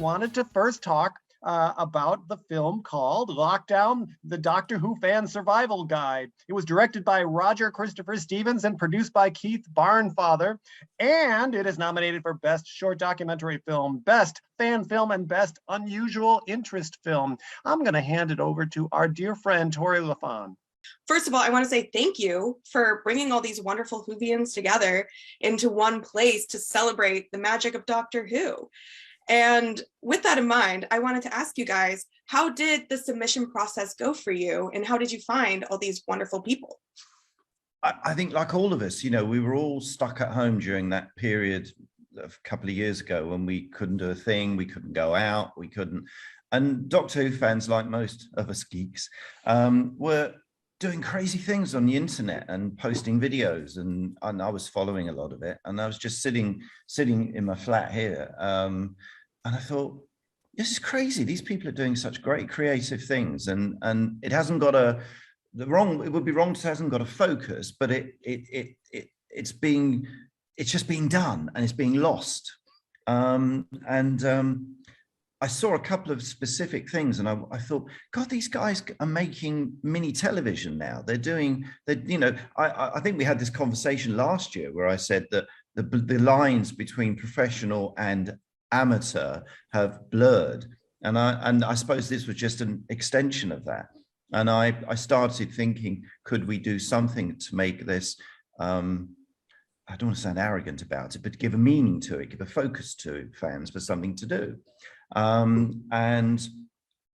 wanted to first talk about the film called Lockdown, the Doctor Who Fan Survival Guide. It was directed by Roger Christopher Stevens and produced by Keith Barnfather, and it is nominated for Best Short Documentary Film, Best Fan Film, and Best Unusual Interest Film. I'm going to hand it over to our dear friend, Tori LaFon. First of all, I want to say thank you for bringing all these wonderful Whovians together into one place to celebrate the magic of Doctor Who. And with that in mind, I wanted to ask you guys, how did the submission process go for you? And how did you find all these wonderful people? I think like all of us, you know, we were all stuck at home during that period a couple of years ago when we couldn't do a thing, we couldn't go out, we couldn't. And Doctor Who fans, like most of us geeks, were doing crazy things on the internet and posting videos. And I was following a lot of it. And I was just sitting in my flat here. And I thought, this is crazy. These people are doing such great creative things, and it hasn't got it would be wrong to hasn't got a focus, but it's just being done and it's being lost. I saw a couple of specific things, and I thought, God, these guys are making mini television now. I think we had this conversation last year where I said that the lines between professional and amateur have blurred, and I suppose this was just an extension of that. And I started thinking, could we do something to make this, I don't want to sound arrogant about it, but give a meaning to it, give a focus to fans for something to do. And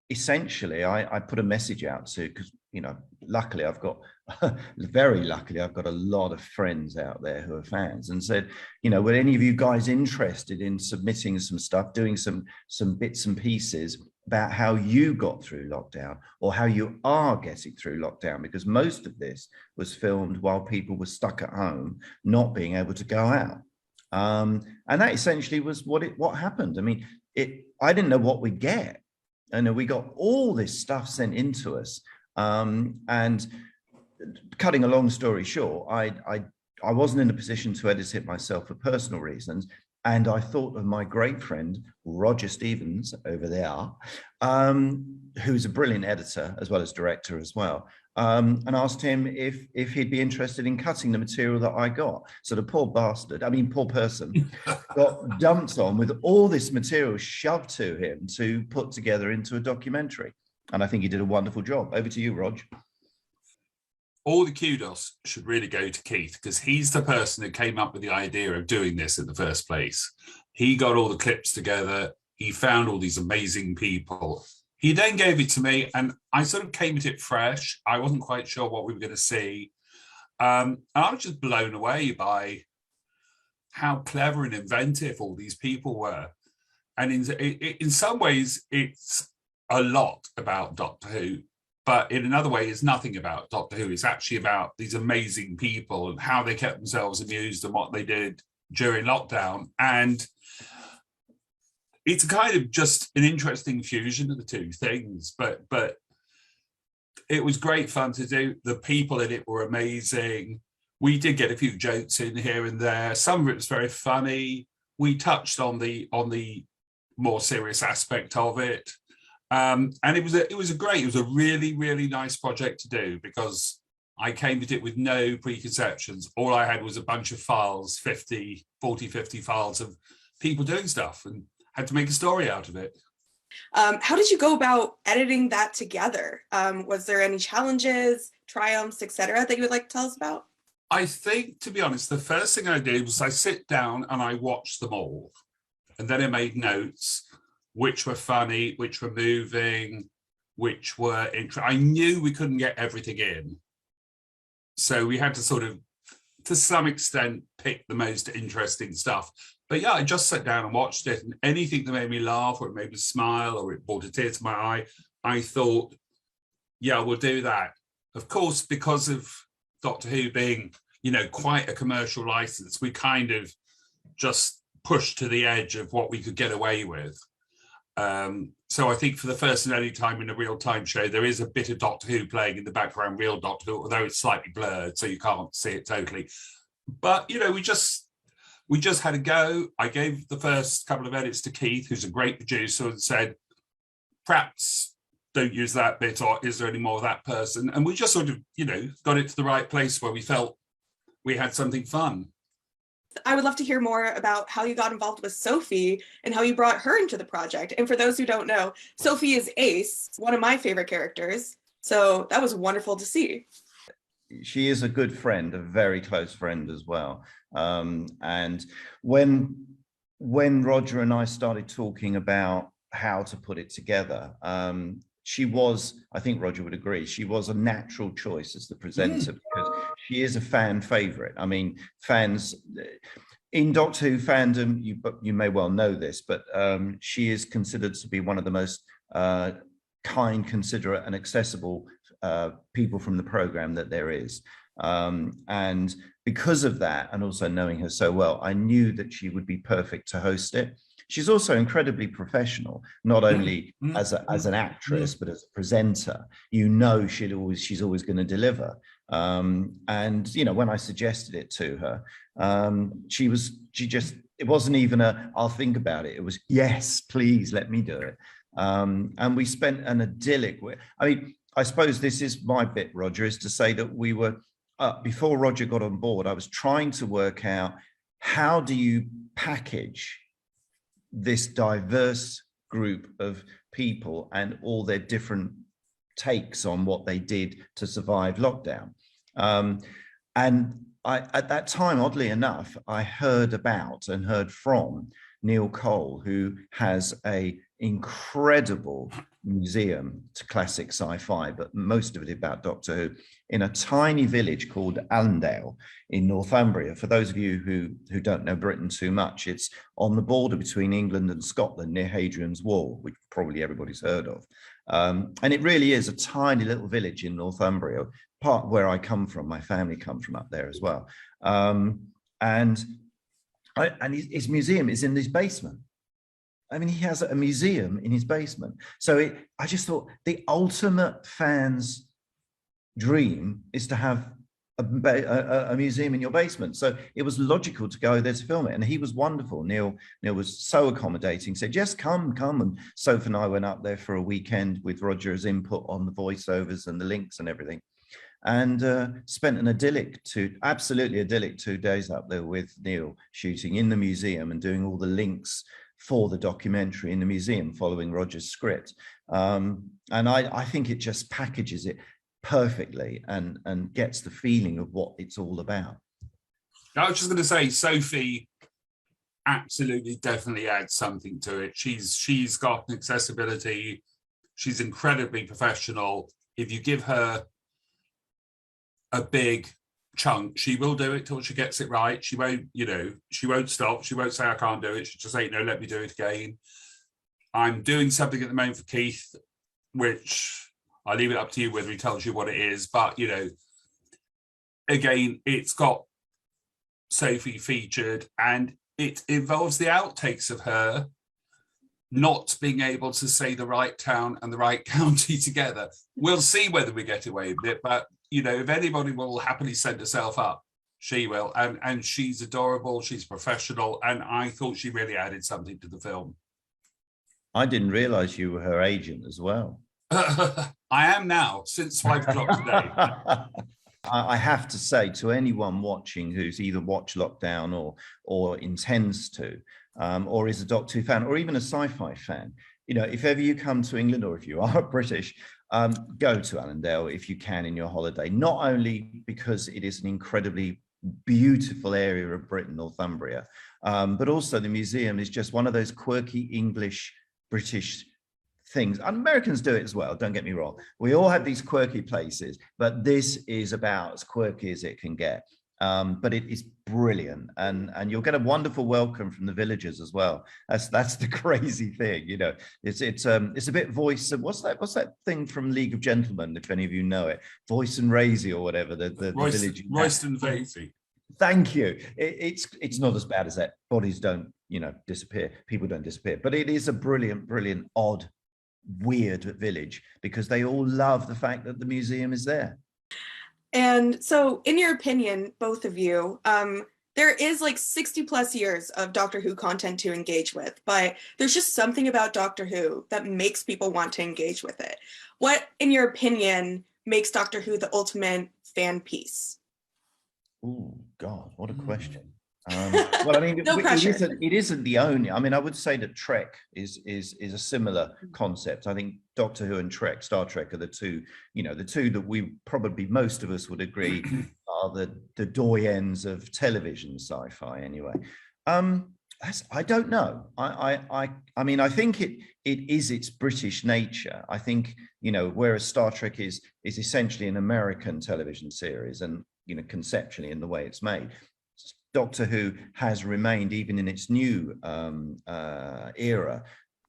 essentially I put a message out to, because, you know, luckily very luckily I've got a lot of friends out there who are fans, and said, you know, were any of you guys interested in submitting some stuff, doing some bits and pieces about how you got through lockdown, or how you are getting through lockdown, because most of this was filmed while people were stuck at home, not being able to go out. And that essentially was what happened. I mean, I didn't know what we'd get. And we got all this stuff sent into us. And cutting a long story short, I wasn't in a position to edit it myself for personal reasons. And I thought of my great friend, Roger Stevens over there, who's a brilliant editor as well as director as well, and asked him if he'd be interested in cutting the material that I got. So the poor person got dumped on with all this material shoved to him to put together into a documentary. And I think he did a wonderful job. Over to you, Rog. All the kudos should really go to Keith, because he's the person who came up with the idea of doing this in the first place. He got all the clips together. He found all these amazing people. He then gave it to me, and I sort of came at it fresh. I wasn't quite sure what we were going to see. And I was just blown away by how clever and inventive all these people were. And in some ways, it's a lot about Doctor Who. But in another way, it's nothing about Doctor Who. It's actually about these amazing people and how they kept themselves amused and what they did during lockdown. And it's kind of just an interesting fusion of the two things. But it was great fun to do. The people in it were amazing. We did get a few jokes in here and there. Some of it was very funny. We touched on the more serious aspect of it. And it was a really, really nice project to do, because I came at it with no preconceptions. All I had was a bunch of files, 50 files of people doing stuff, and had to make a story out of it. How did you go about editing that together? Was there any challenges, triumphs, etc., that you would like to tell us about? I think, to be honest, the first thing I did was I sit down and I watched them all. And then I made notes, which were funny, which were moving, which were interesting. I knew we couldn't get everything in. So we had to sort of, to some extent, pick the most interesting stuff. But yeah, I just sat down and watched it, and anything that made me laugh, or it made me smile, or it brought a tear to my eye, I thought, yeah, we'll do that. Of course, because of Doctor Who being, you know, quite a commercial license, we kind of just pushed to the edge of what we could get away with. So I think for the first and only time in a real-time show, there is a bit of Doctor Who playing in the background, real Doctor Who, although it's slightly blurred, so you can't see it totally. But, you know, we just we just had a go. I gave the first couple of edits to Keith, who's a great producer, and said, perhaps don't use that bit, or is there any more of that person? And we just sort of, you know, got it to the right place where we felt we had something fun. I would love to hear more about how you got involved with Sophie and how you brought her into the project. And for those who don't know, Sophie is Ace, one of my favorite characters. So that was wonderful to see. She is a good friend, a very close friend as well. And when Roger and I started talking about how to put it together, she was, I think Roger would agree, she was a natural choice as the presenter because she is a fan favorite. I mean, fans in Doctor Who fandom, you may well know this, but she is considered to be one of the most kind, considerate and accessible people from the program that there is. And because of that, and also knowing her so well, I knew that she would be perfect to host it. She's also incredibly professional, not only as an actress, but as a presenter. You know, she's always going to deliver. And you know, when I suggested it to her, it wasn't even a, I'll think about it. It was, yes, please let me do it. And we spent an idyllic, I mean, I suppose this is my bit, Roger, is to say that we were, before Roger got on board, I was trying to work out, how do you package this diverse group of people and all their different takes on what they did to survive lockdown. And at that time, oddly enough, I heard about and heard from Neil Cole, who has an incredible museum to classic sci-fi, but most of it about Doctor Who, in a tiny village called Allendale in Northumbria. For those of you who don't know Britain too much, it's on the border between England and Scotland near Hadrian's Wall, which probably everybody's heard of. And it really is a tiny little village in Northumbria, part where I come from. My family come from up there as well. And his museum is in his basement. I mean, he has a museum in his basement. So I just thought the ultimate fan's dream is to have a museum in your basement. So it was logical to go there to film it. And he was wonderful. Neil was so accommodating, said, just come. And Sophie and I went up there for a weekend with Roger's input on the voiceovers and the links and everything. And spent an absolutely idyllic 2 days up there with Neil, shooting in the museum and doing all the links for the documentary in the museum, following Roger's script. And I think it just packages it perfectly and gets the feeling of what it's all about. I was just going to say, Sophie absolutely definitely adds something to it. She's got an accessibility. She's incredibly professional. If you give her a big chunk, she will do it till she gets it right. She won't, she won't stop. She won't say, I can't do it. She'll just say, no, let me do it again. I'm doing something at the moment for Keith, which I'll leave it up to you whether he tells you what it is. But, again, it's got Sophie featured, and it involves the outtakes of her not being able to say the right town and the right county together. We'll see whether we get away with it, but if anybody will happily send herself up, she will. And she's adorable, she's professional, and I thought she really added something to the film. I didn't realize you were her agent as well. I am now, since 5 o'clock today. I have to say to anyone watching who's either watched Lockdown or intends to, or is a Doctor Who fan, or even a sci-fi fan, if ever you come to England, or if you are British, go to Allendale if you can in your holiday, not only because it is an incredibly beautiful area of Britain, Northumbria, but also the museum is just one of those quirky English, British things. And Americans do it as well, don't get me wrong. We all have these quirky places, but this is about as quirky as it can get. But it is brilliant, and you'll get a wonderful welcome from the villagers as well. That's the crazy thing, It's a bit voice. What's that thing from League of Gentlemen? If any of you know it, Voice and Raisy or whatever. The village. Royston Vasey. Thank you. It's not as bad as that. Bodies don't disappear. People don't disappear. But it is a brilliant, odd, weird village because they all love the fact that the museum is there. And so, in your opinion, both of you, there is like 60 plus years of Doctor Who content to engage with, but there's just something about Doctor Who that makes people want to engage with it. What, in your opinion, makes Doctor Who the ultimate fan piece? Oh God, what a question. Well, I mean, No pressure. it isn't the only. I mean, I would say that Trek is a similar concept. I think Doctor Who and Trek, Star Trek, are the two, the two that we probably most of us would agree are the doyens of television sci-fi. Anyway, I don't know. I mean, I think it is its British nature. I think whereas Star Trek is essentially an American television series, and conceptually in the way it's made. Doctor Who has remained, even in its new era,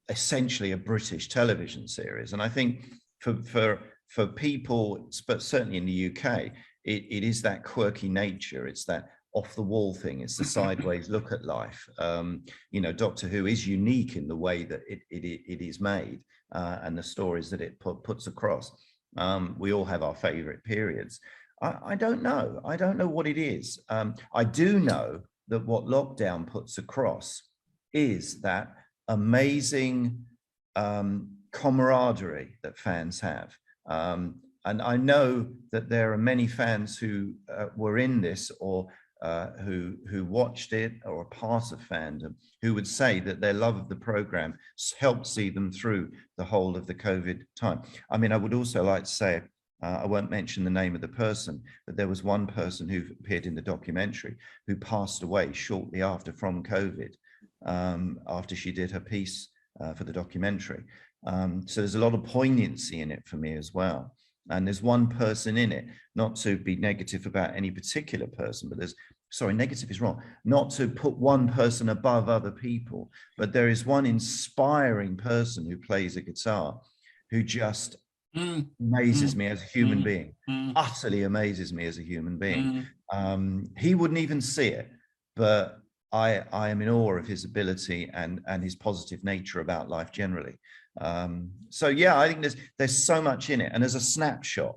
essentially a British television series. And I think for people, but certainly in the UK, it is that quirky nature. It's that off the wall thing. It's the sideways look at life. Doctor Who is unique in the way that it is made and the stories that it puts across. We all have our favorite periods. I don't know. I don't know what it is. I do know that what lockdown puts across is that amazing camaraderie that fans have. And I know that there are many fans who were in this or who watched it or are part of fandom who would say that their love of the program helped see them through the whole of the COVID time. I mean, I would also like to say, I won't mention the name of the person, but there was one person who appeared in the documentary who passed away shortly after from COVID, after she did her piece for the documentary. So there's a lot of poignancy in it for me as well. And there's one person in it, not to be negative about any particular person, but negative is wrong, not to put one person above other people, but there is one inspiring person who plays a guitar who just amazes me as a human being, utterly amazes me as a human being. He wouldn't even see it, but I am in awe of his ability and his positive nature about life generally. So yeah, I think there's so much in it, and as a snapshot,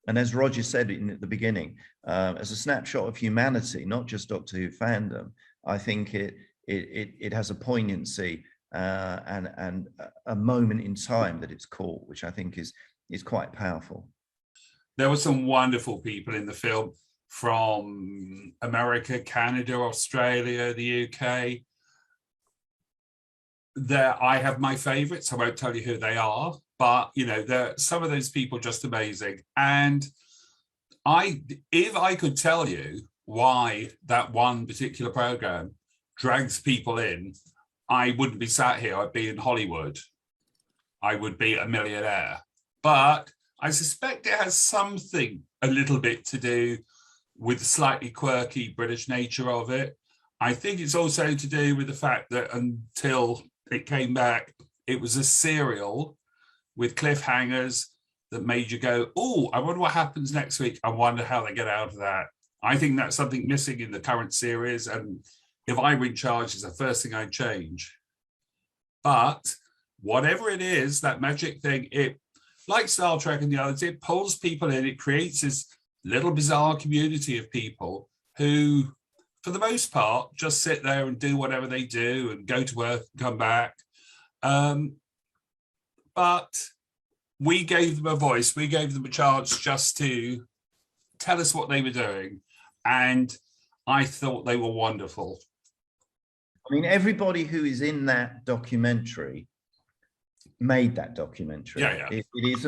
and as Roger said at the beginning, as a snapshot of humanity, not just Doctor Who fandom, I think it has a poignancy and a moment in time that it's caught, which I think is quite powerful. There were some wonderful people in the film from America, Canada, Australia, the UK. I have my favorites. I won't tell you who they are, but some of those people are just amazing. And if I could tell you why that one particular program drags people in, I wouldn't be sat here. I'd be in Hollywood. I would be a millionaire. But I suspect it has something a little bit to do with the slightly quirky British nature of it. I think it's also to do with the fact that until it came back, it was a serial with cliffhangers that made you go, oh, I wonder what happens next week. I wonder how they get out of that. I think that's something missing in the current series. And if I were in charge, it's the first thing I'd change. But whatever it is, that magic thing, like Star Trek and the others, it pulls people in. It creates this little bizarre community of people who, for the most part, just sit there and do whatever they do and go to work and come back. But we gave them a voice. We gave them a chance just to tell us what they were doing. And I thought they were wonderful. I mean, everybody who is in that documentary made that documentary. Yeah. It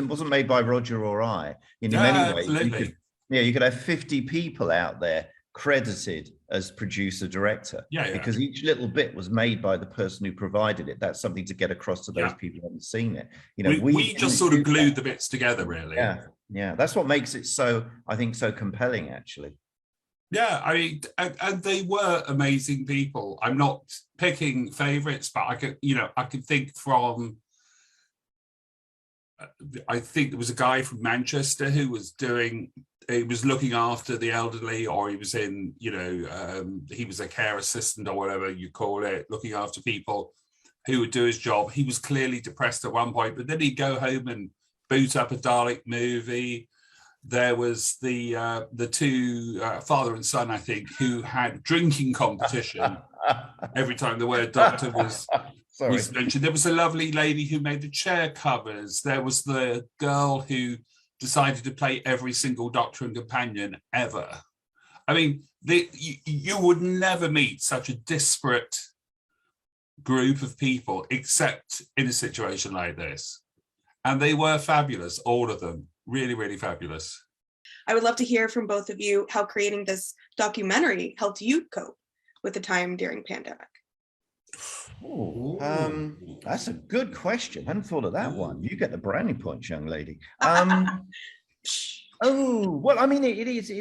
wasn't made by Roger or I. In Yeah, many ways, absolutely. you could have 50 people out there credited as producer director, because each little bit was made by the person who provided it. That's something to get across to those people who haven't seen it. We just sort of glued the bits together, really. Yeah. That's what makes it so compelling, actually. Yeah, I mean, and they were amazing people. I'm not picking favorites, but I could think from. I think there was a guy from Manchester who was looking after the elderly, or he was in, he was a care assistant or whatever you call it, looking after people who would do his job. He was clearly depressed at one point, but then he'd go home and boot up a Dalek movie. There was the two father and son, I think, who had drinking competition every time the word doctor was mentioned. There was a lovely lady who made the chair covers. There was the girl who decided to play every single Doctor and Companion ever. I mean, you would never meet such a disparate group of people except in a situation like this. And they were fabulous, all of them. Really, really fabulous. I would love to hear from both of you how creating this documentary helped you cope with the time during pandemic. Oh, that's a good question. I hadn't thought of that one. You get the brownie points, young lady. Oh, well, I mean, it is.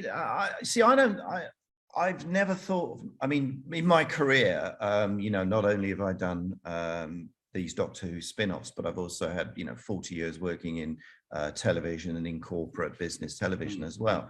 I've never thought. I mean, in my career, you know, not only have I done these Doctor Who spin-offs, but I've also had, you know, 40 years working in television and in corporate business television as well.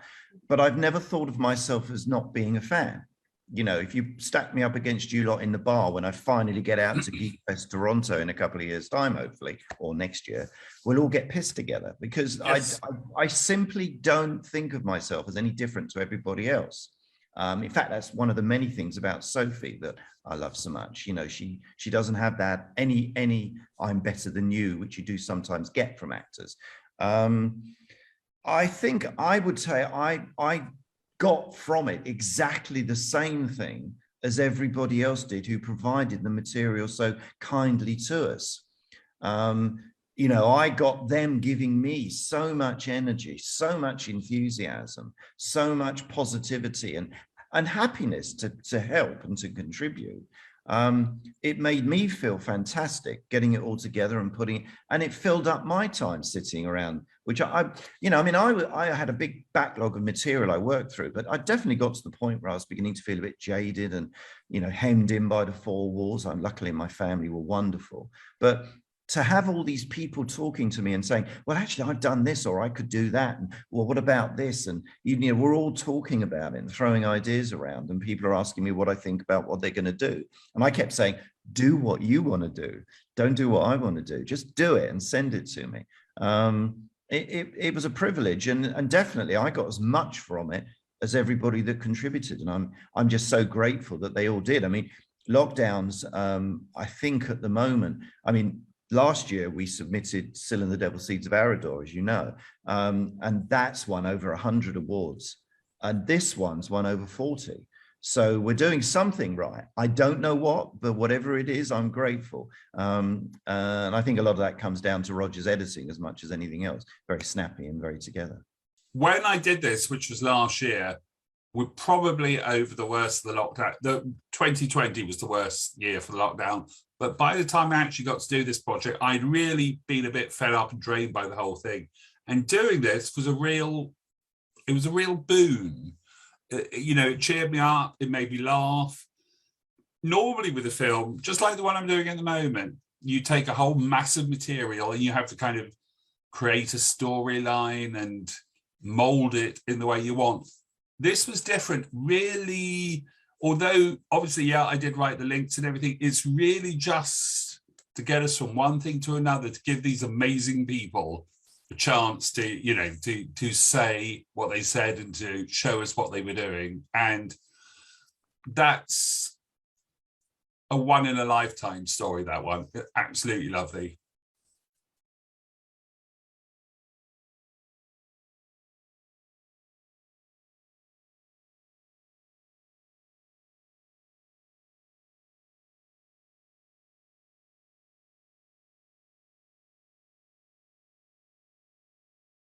But I've never thought of myself as not being a fan. You know, if you stack me up against you lot in the bar when I finally get out to GeekFestToronto in a couple of years' time, hopefully, or next year, we'll all get pissed together, because yes. I simply don't think of myself as any different to everybody else. In fact, that's one of the many things about Sophie that I love so much. You know, she doesn't have that any I'm better than you, which you do sometimes get from actors. I think I would say I got from it exactly the same thing as everybody else did who provided the material so kindly to us. You know, I got them giving me so much energy, so much enthusiasm, so much positivity and happiness to help and to contribute. It made me feel fantastic getting it all together and and it filled up my time sitting around, which I had a big backlog of material I worked through, but I definitely got to the point where I was beginning to feel a bit jaded and, you know, hemmed in by the four walls. Luckily my family were wonderful, but to have all these people talking to me and saying, well, actually, I've done this, or I could do that. And well, what about this? And, you know, we're all talking about it and throwing ideas around, and people are asking me what I think about what they're going to do. And I kept saying, do what you want to do. Don't do what I want to do. Just do it and send it to me. It was a privilege. And definitely I got as much from it as everybody that contributed. And I'm just so grateful that they all did. I mean, lockdowns, I think at the moment, last year we submitted Still in the Devil's Seeds of Arador, as you know, and that's won over 100 awards, and this one's won over 40. So we're doing something right. I don't know what, but whatever it is, I'm grateful. And I think a lot of that comes down to Roger's editing as much as anything else. Very snappy and very together. When I did this, which was last year, we're probably over the worst of the lockdown. 2020 was the worst year for the lockdown. But by the time I actually got to do this project, I'd really been a bit fed up and drained by the whole thing. And doing this was a real boon. You know, it cheered me up, it made me laugh. Normally with a film, just like the one I'm doing at the moment, you take a whole mass of material and you have to kind of create a storyline and mold it in the way you want. This was different, really. Although, obviously, yeah, I did write the links and everything, it's really just to get us from one thing to another, to give these amazing people a chance to, you know, to say what they said and to show us what they were doing. And that's a one-in-a-lifetime story, that one. Absolutely lovely.